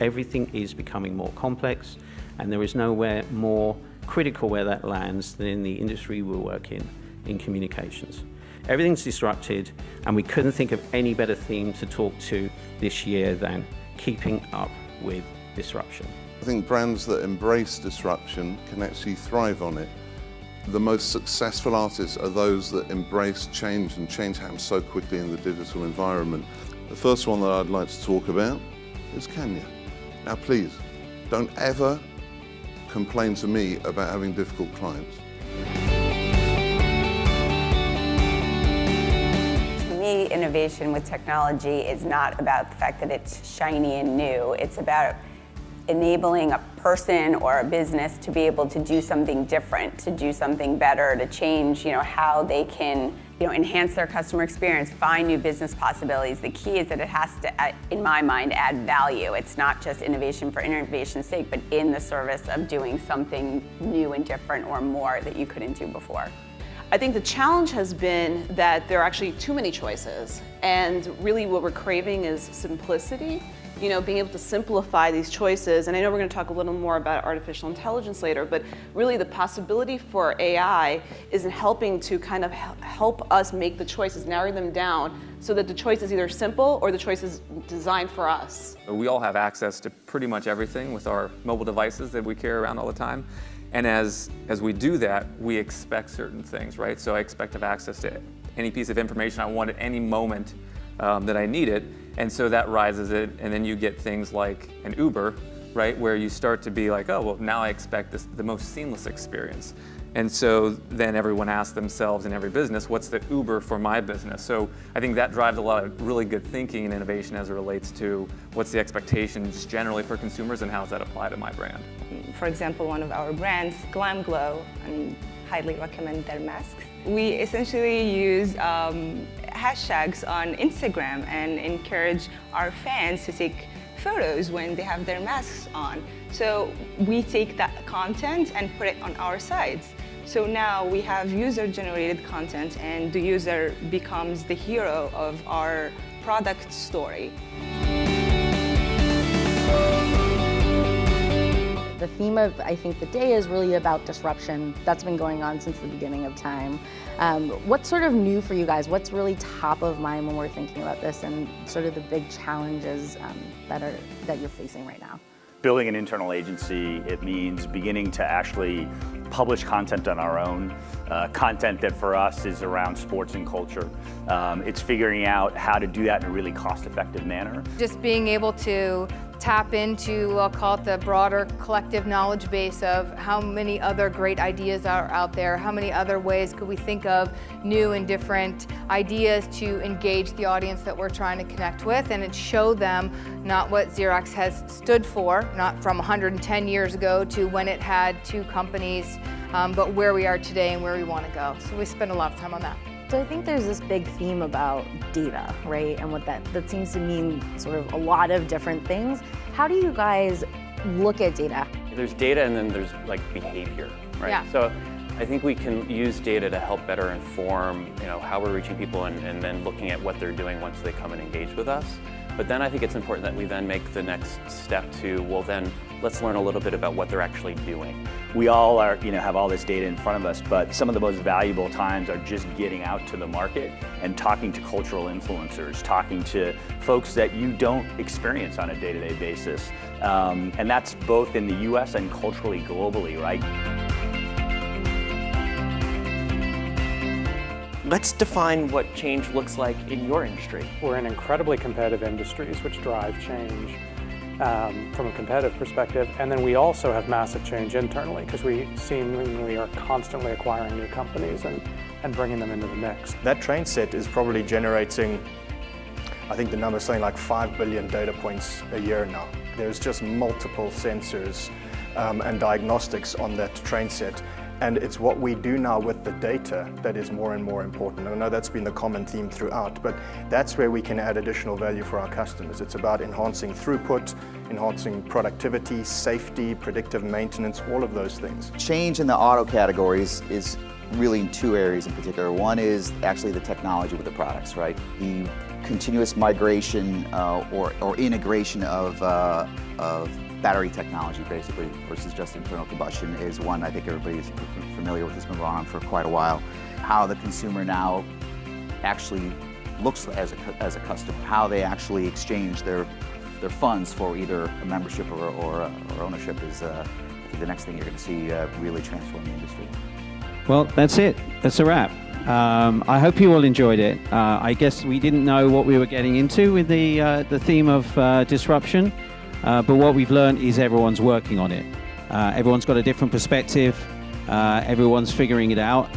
Everything is becoming more complex, and there is nowhere more critical where that lands than in the industry we work in communications. Everything's disrupted, and we couldn't think of any better theme to talk to this year than keeping up with disruption. I think brands that embrace disruption can actually thrive on it. The most successful artists are those that embrace change, and change happens so quickly in the digital environment. The first one that I'd like to talk about is Kenya. Now please, don't ever complain to me about having difficult clients. To me, innovation with technology is not about the fact that it's shiny and new. It's about enabling a person or a business to be able to do something different, to do something better, to change, how they can, enhance their customer experience, find new business possibilities. The key is that it has to, in my mind, add value. It's not just innovation for innovation's sake, but in the service of doing something new and different or more that you couldn't do before. I think the challenge has been that there are actually too many choices, and really what we're craving is simplicity. Being able to simplify these choices, and I know we're going to talk a little more about artificial intelligence later, but really the possibility for AI is in helping to kind of help us make the choices, narrow them down, so that the choice is either simple or the choice is designed for us. We all have access to pretty much everything with our mobile devices that we carry around all the time. And as we do that, we expect certain things, right? So I expect to have access to any piece of information I want at any moment that I need it. And so that rises it, and then you get things like an Uber, right, where you start to be like, oh, well, now I expect the most seamless experience. And so then everyone asks themselves in every business, what's the Uber for my business? So I think that drives a lot of really good thinking and innovation as it relates to what's the expectations generally for consumers and how does that apply to my brand. For example, one of our brands, Glam Glow, and highly recommend their masks. We essentially use hashtags on Instagram and encourage our fans to take photos when they have their masks on. So we take that content and put it on our sites. So now we have user-generated content, and the user becomes the hero of our product story. The theme of, I think, the day is really about disruption. That's been going on since the beginning of time. What's sort of new for you guys? What's really top of mind when we're thinking about this, and sort of the big challenges that you're facing right now? Building an internal agency, it means beginning to actually publish content on our own, content that for us is around sports and culture. It's figuring out how to do that in a really cost-effective manner. Just being able to tap into, I'll call it the broader collective knowledge base of how many other great ideas are out there, how many other ways could we think of new and different ideas to engage the audience that we're trying to connect with, and show them not what Xerox has stood for, not from 110 years ago to when it had two companies, but where we are today and where we want to go. So we spend a lot of time on that. So I think there's this big theme about data, right? And what that seems to mean sort of a lot of different things. How do you guys look at data? There's data, and then there's like behavior, right? Yeah. So I think we can use data to help better inform, how we're reaching people, and then looking at what they're doing once they come and engage with us. But then I think it's important that we then make the next step to, well, then let's learn a little bit about what they're actually doing. We all are, have all this data in front of us, but some of the most valuable times are just getting out to the market and talking to cultural influencers, talking to folks that you don't experience on a day-to-day basis. And that's both in the US and culturally globally, right? Let's define what change looks like in your industry. We're in incredibly competitive industries which drive change from a competitive perspective, and then we also have massive change internally because we seemingly are constantly acquiring new companies and bringing them into the mix. That train set is probably generating, I think the number's saying like 5 billion data points a year now. There's just multiple sensors and diagnostics on that train set. And it's what we do now with the data that is more and more important. And I know that's been the common theme throughout, but that's where we can add additional value for our customers. It's about enhancing throughput, enhancing productivity, safety, predictive maintenance, all of those things. Change in the auto categories is really in two areas in particular. One is actually the technology with the products, right? The continuous migration or integration of battery technology, basically, versus just internal combustion is one I think everybody's familiar with. It's been going on for quite a while. How the consumer now actually looks as a customer, how they actually exchange their funds for either a membership or ownership is the next thing you're going to see really transform the industry. Well, that's it. That's a wrap. I hope you all enjoyed it. I guess we didn't know what we were getting into with the theme of disruption, but what we've learned is everyone's working on it. Everyone's got a different perspective. Everyone's figuring it out.